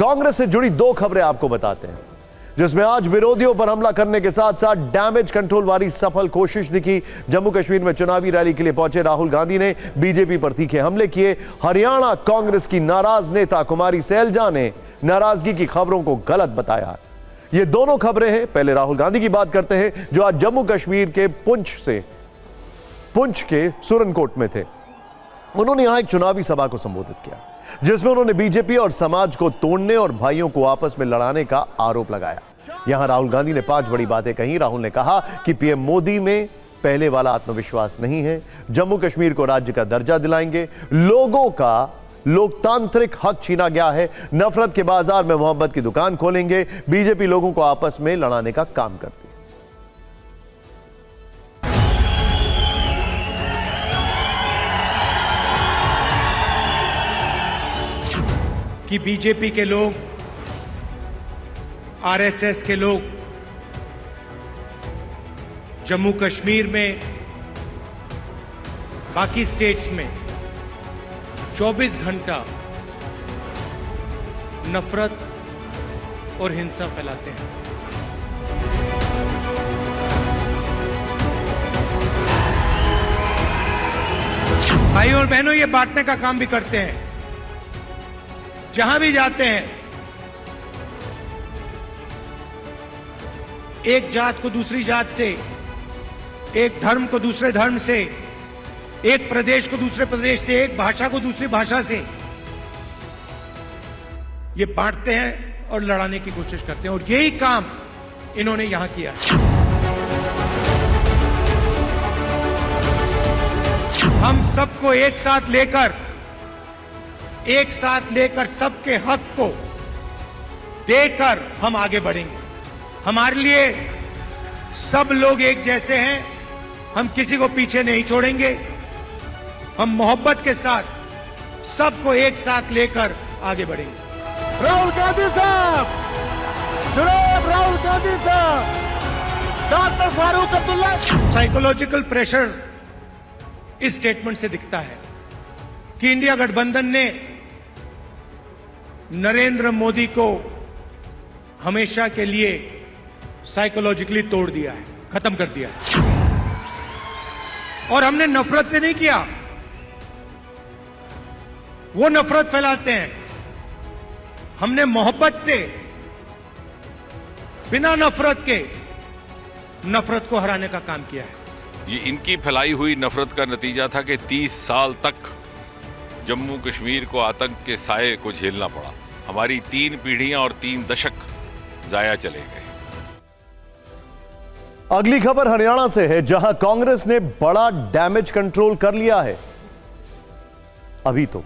कांग्रेस से जुड़ी दो खबरें आपको बताते हैं, जिसमें आज विरोधियों पर हमला करने के साथ साथ डैमेज कंट्रोल वाली सफल कोशिश दिखी। जम्मू कश्मीर में चुनावी रैली के लिए पहुंचे राहुल गांधी ने बीजेपी पर तीखे हमले किए। हरियाणा कांग्रेस की नाराज नेता कुमारी सैलजा ने नाराजगी की खबरों को गलत बताया। ये दोनों खबरें हैं। पहले राहुल गांधी की बात करते हैं, जो आज जम्मू कश्मीर के पुंछ के सुरनकोट में थे। उन्होंने यहां एक चुनावी सभा को संबोधित किया, जिसमें उन्होंने बीजेपी और समाज को तोड़ने और भाइयों को आपस में लड़ाने का आरोप लगाया। यहां राहुल गांधी ने 5 बड़ी बातें कही। राहुल ने कहा कि पीएम मोदी में पहले वाला आत्मविश्वास नहीं है, जम्मू कश्मीर को राज्य का दर्जा दिलाएंगे, लोगों का लोकतांत्रिक हक छीना गया है, नफरत के बाजार में मोहब्बत की दुकान खोलेंगे, बीजेपी लोगों को आपस में लड़ाने का काम करती है। कि बीजेपी के लोग, आरएसएस के लोग जम्मू कश्मीर में, बाकी स्टेट्स में 24 घंटा नफरत और हिंसा फैलाते हैं। भाइयों और बहनों, ये बांटने का काम भी करते हैं। जहां भी जाते हैं, एक जात को दूसरी जात से, एक धर्म को दूसरे धर्म से, एक प्रदेश को दूसरे प्रदेश से, एक भाषा को दूसरी भाषा से, ये बांटते हैं और लड़ाने की कोशिश करते हैं। और यही काम इन्होंने यहां किया। हम सबको एक साथ लेकर सबके हक को देकर हम आगे बढ़ेंगे। हमारे लिए सब लोग एक जैसे हैं, हम किसी को पीछे नहीं छोड़ेंगे। हम मोहब्बत के साथ सबको एक साथ लेकर आगे बढ़ेंगे। राहुल गांधी साहब, जनाब राहुल गांधी साहब, doctor Farooq Abdullah. Psychological pressure इस स्टेटमेंट से दिखता है कि इंडिया गठबंधन ने नरेंद्र मोदी को हमेशा के लिए साइकोलॉजिकली तोड़ दिया है, खत्म कर दिया है। और हमने नफरत से नहीं किया, वो नफरत फैलाते हैं। हमने मोहब्बत से, बिना नफरत के, नफरत को हराने का काम किया है। ये इनकी फैलाई हुई नफरत का नतीजा था कि 30 साल तक जम्मू कश्मीर को आतंक के साए को झेलना पड़ा। हमारी 3 पीढ़ियां और 3 दशक जाया चले गए। अगली खबर हरियाणा से है, जहां कांग्रेस ने बड़ा डैमेज कंट्रोल कर लिया है। अभी तो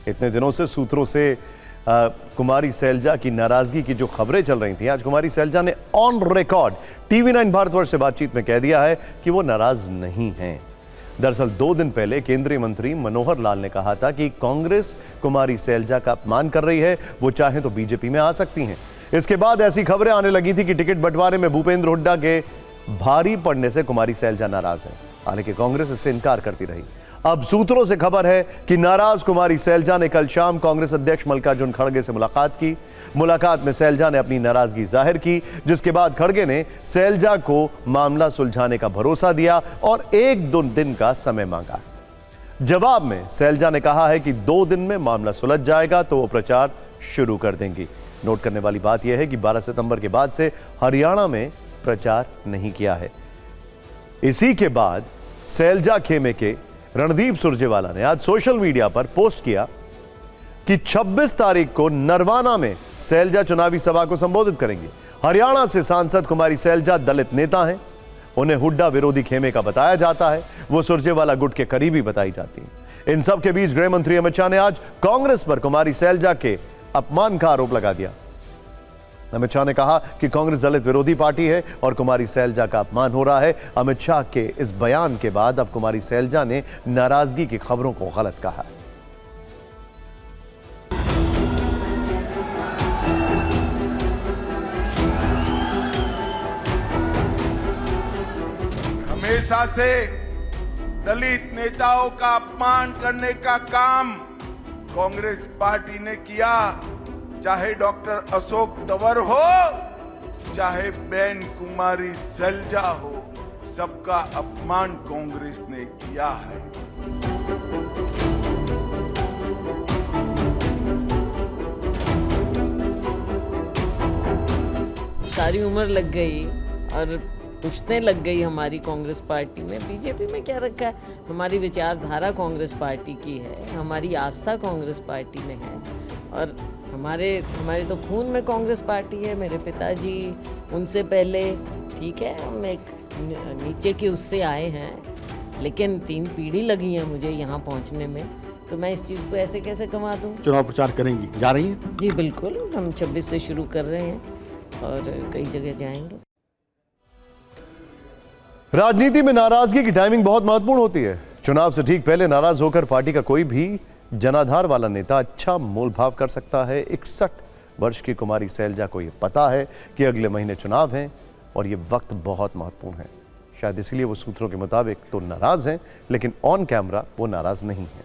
इतने दिनों से सूत्रों से कुमारी सैलजा की नाराजगी की जो खबरें चल रही थी, आज कुमारी सैलजा ने ऑन रिकॉर्ड TV9 भारतवर्ष से बातचीत में कह दिया है कि वो नाराज नहीं हैं। दरअसल 2 दिन पहले केंद्रीय मंत्री मनोहर लाल ने कहा था कि कांग्रेस कुमारी सैलजा का अपमान कर रही है, वो चाहे तो बीजेपी में आ सकती हैं। इसके बाद ऐसी खबरें आने लगी थी कि टिकट बंटवारे में भूपेंद्र हुड्डा के भारी पड़ने से कुमारी सैलजा नाराज है। हालांकि कांग्रेस इससे इनकार करती रही। अब सूत्रों से खबर है कि नाराज कुमारी सैलजा ने कल शाम कांग्रेस अध्यक्ष मल्लिकार्जुन खड़गे से मुलाकात की। मुलाकात में सैलजा ने अपनी नाराजगी जाहिर की, जिसके बाद खड़गे ने सैलजा को मामला सुलझाने का भरोसा दिया और 1-2 दिन का समय मांगा। जवाब में सैलजा ने कहा है कि 2 दिन में मामला सुलझ जाएगा तो वो प्रचार शुरू कर देंगी। नोट करने वाली बात यह है कि 12 सितंबर के बाद से हरियाणा में प्रचार नहीं किया है। इसी के बाद सैलजा खेमे के रणदीप सुरजेवाला ने आज सोशल मीडिया पर पोस्ट किया कि 26 तारीख को नरवाना में सैलजा चुनावी सभा को संबोधित करेंगे। हरियाणा से सांसद कुमारी सैलजा दलित नेता हैं, उन्हें हुड्डा विरोधी खेमे का बताया जाता है, वो सुरजेवाला गुट के करीबी बताई जाती है। इन सब के बीच गृह मंत्री अमित शाह ने आज कांग्रेस पर कुमारी सैलजा के अपमान का आरोप लगा दिया। अमित शाह ने कहा कि कांग्रेस दलित विरोधी पार्टी है और कुमारी सैलजा का अपमान हो रहा है। अमित शाह के इस बयान के बाद अब कुमारी सैलजा ने नाराजगी की खबरों को गलत कहा है। हमेशा से दलित नेताओं का अपमान करने का काम कांग्रेस पार्टी ने किया। चाहे डॉक्टर अशोक तंवर हो, चाहे बेन कुमारी सैलजा हो, सबका अपमान कांग्रेस ने किया है। सारी उम्र लग गई और पुश्तें लग गई हमारी कांग्रेस पार्टी में। बीजेपी में क्या रखा है? हमारी विचारधारा कांग्रेस पार्टी की है, हमारी आस्था कांग्रेस पार्टी में है और हमारे तो खून में कांग्रेस पार्टी है। मेरे पिताजी उनसे पहले, ठीक है, हम एक नीचे के उससे आए हैं, लेकिन 3 पीढ़ी लगी है मुझे यहाँ पहुँचने में, तो मैं इस चीज़ को ऐसे कैसे कमा दूँ। चुनाव प्रचार करेंगी, जा रही हैं? जी बिल्कुल, हम 26 से शुरू कर रहे हैं और कई जगह जाएंगे। राजनीति में नाराजगी की टाइमिंग बहुत महत्वपूर्ण होती है। चुनाव से ठीक पहले नाराज होकर पार्टी का कोई भी जनाधार वाला नेता अच्छा मोल भाव कर सकता है। 61 वर्ष की कुमारी सैलजा को यह पता है कि अगले महीने चुनाव हैं और ये वक्त बहुत महत्वपूर्ण है। शायद इसलिए वो सूत्रों के मुताबिक तो नाराज हैं, लेकिन ऑन कैमरा वो नाराज नहीं है।